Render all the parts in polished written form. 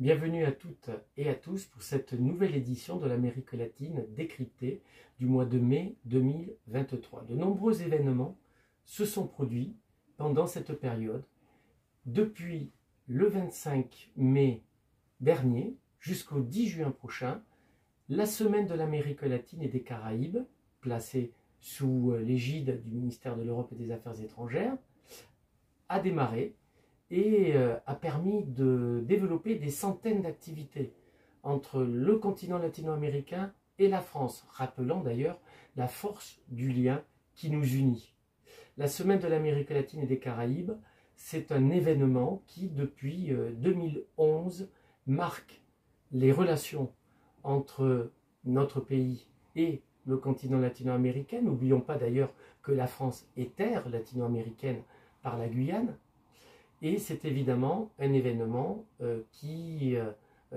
Bienvenue à toutes et à tous pour cette nouvelle édition de l'Amérique latine décryptée du mois de mai 2023. De nombreux événements se sont produits pendant cette période, depuis le 25 mai dernier jusqu'au 10 juin prochain. La semaine de l'Amérique latine et des Caraïbes, placée sous l'égide du ministère de l'Europe et des Affaires étrangères, a démarré et a permis de développer des centaines d'activités entre le continent latino-américain et la France, rappelant d'ailleurs la force du lien qui nous unit. La semaine de l'Amérique latine et des Caraïbes, c'est un événement qui, depuis 2011, marque les relations entre notre pays et le continent latino-américain. N'oublions pas d'ailleurs que la France est terre latino-américaine par la Guyane. Et c'est évidemment un événement qui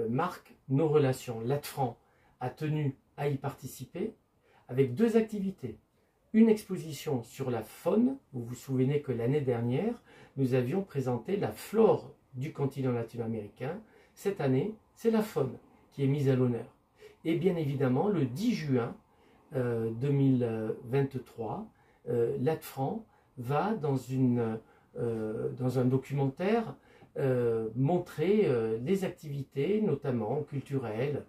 marque nos relations. L'ATFRAN a tenu à y participer avec deux activités. Une exposition sur la faune. Vous vous souvenez que l'année dernière, nous avions présenté la flore du continent latino-américain. Cette année, c'est la faune qui est mise à l'honneur. Et bien évidemment, le 10 juin 2023, l'ATFRAN va dans un documentaire montrer des activités, notamment culturelles,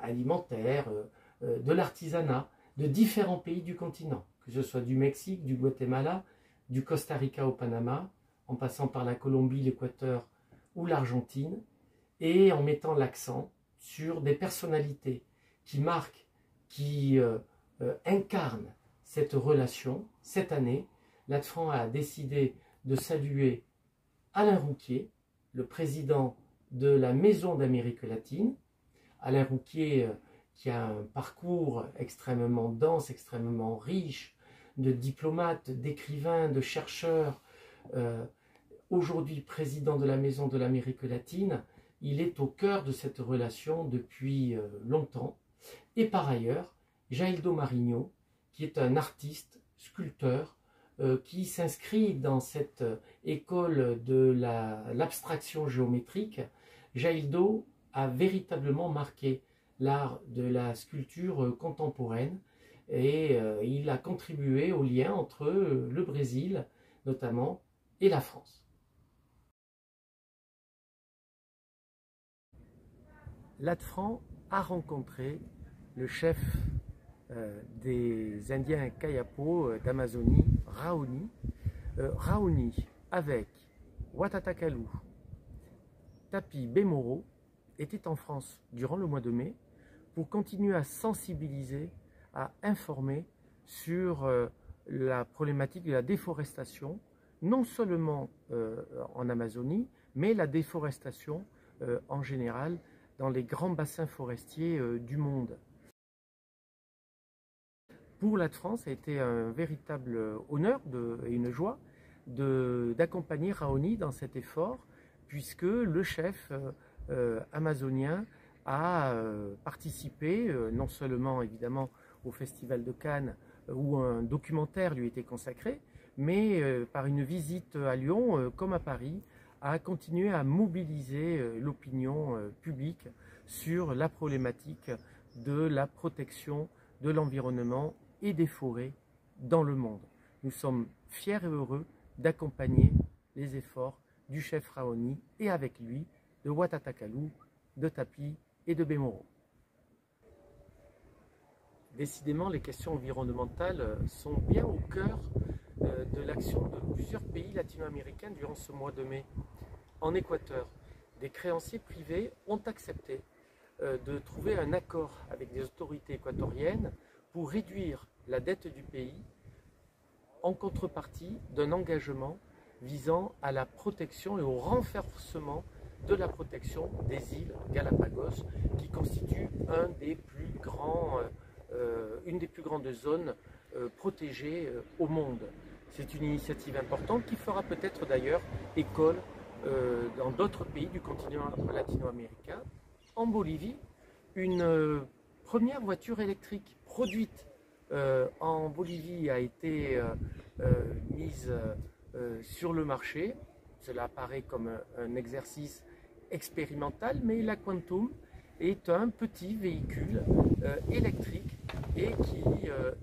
alimentaires, de l'artisanat, de différents pays du continent, que ce soit du Mexique, du Guatemala, du Costa Rica au Panama, en passant par la Colombie, l'Équateur ou l'Argentine, et en mettant l'accent sur des personnalités qui marquent, qui incarnent cette relation. Cette année, l'ATFRAN a décidé de saluer Alain Rouquier, le président de la Maison d'Amérique latine. Alain Rouquier qui a un parcours extrêmement dense, extrêmement riche, de diplomate, d'écrivain, de chercheur. Aujourd'hui président de la Maison de l'Amérique latine, il est au cœur de cette relation depuis longtemps. Et par ailleurs, Jaildo Marinho, qui est un artiste, sculpteur, qui s'inscrit dans cette école de l'abstraction géométrique. Jaildo a véritablement marqué l'art de la sculpture contemporaine et il a contribué au lien entre le Brésil notamment et la France. L'ATFRAN a rencontré le chef des Indiens Kayapo d'Amazonie, Raoni. Raoni, avec Watatakalu, Tapi Bemoro, était en France durant le mois de mai pour continuer à sensibiliser, à informer sur la problématique de la déforestation, non seulement en Amazonie, mais la déforestation en général dans les grands bassins forestiers du monde. Pour l'ATFRAN, ça a été un véritable honneur et une joie d'accompagner Raoni dans cet effort, puisque le chef amazonien a participé, non seulement évidemment au Festival de Cannes, où un documentaire lui était consacré, mais par une visite à Lyon, comme à Paris, a continué à mobiliser l'opinion publique sur la problématique de la protection de l'environnement et des forêts dans le monde. Nous sommes fiers et heureux d'accompagner les efforts du chef Raoni et avec lui de Watatakalu, de Tapi et de Bemoro. Décidément, les questions environnementales sont bien au cœur de l'action de plusieurs pays latino-américains durant ce mois de mai. En Équateur, des créanciers privés ont accepté de trouver un accord avec les autorités équatoriennes pour réduire la dette du pays en contrepartie d'un engagement visant à la protection et au renforcement de la protection des îles Galapagos, qui constitue une des plus grandes zones protégées au monde. C'est une initiative importante qui fera peut-être d'ailleurs école dans d'autres pays du continent latino-américain. En Bolivie, une première voiture électrique produite en Bolivie a été mise sur le marché. Cela apparaît comme un exercice expérimental, mais la Quantum est un petit véhicule électrique et qui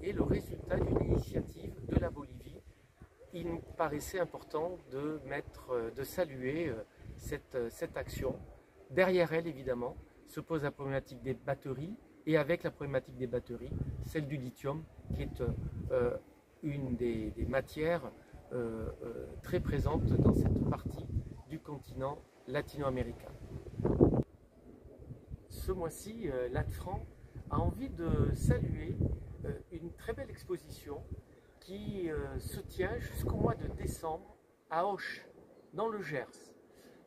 est le résultat d'une initiative de la Bolivie. Il nous paraissait important de saluer cette action. Derrière elle, évidemment, se pose la problématique des batteries, et avec la problématique des batteries, celle du lithium, qui est une des matières très présentes dans cette partie du continent latino-américain. Ce mois-ci, l'ADFRAN a envie de saluer une très belle exposition qui se tient jusqu'au mois de décembre à Auch, dans le Gers,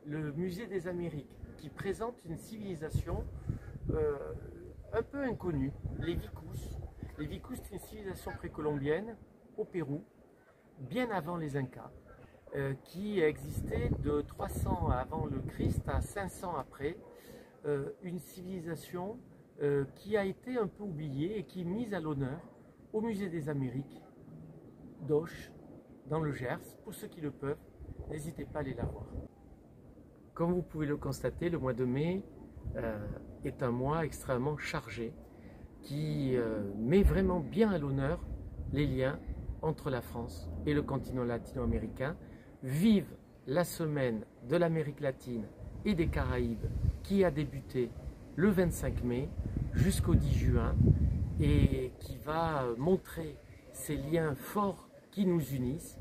le musée des Amériques, qui présente une civilisation un peu inconnue, les Vicus. Les Vicus, c'est une civilisation précolombienne au Pérou, bien avant les Incas, qui existait de 300 avant le Christ à 500 après, une civilisation qui a été un peu oubliée et qui est mise à l'honneur au musée des Amériques d'Auch, dans le Gers. Pour ceux qui le peuvent, n'hésitez pas à aller la voir. Comme vous pouvez le constater, le mois de mai est un mois extrêmement chargé qui met vraiment bien à l'honneur les liens entre la France et le continent latino-américain. Vive la semaine de l'Amérique latine et des Caraïbes qui a débuté le 25 mai jusqu'au 10 juin et qui va montrer ces liens forts qui nous unissent.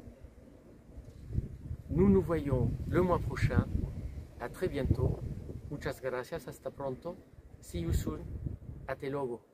Nous nous voyons le mois prochain. A très bientôt. Muchas gracias. Hasta pronto. See you soon. Hasta luego.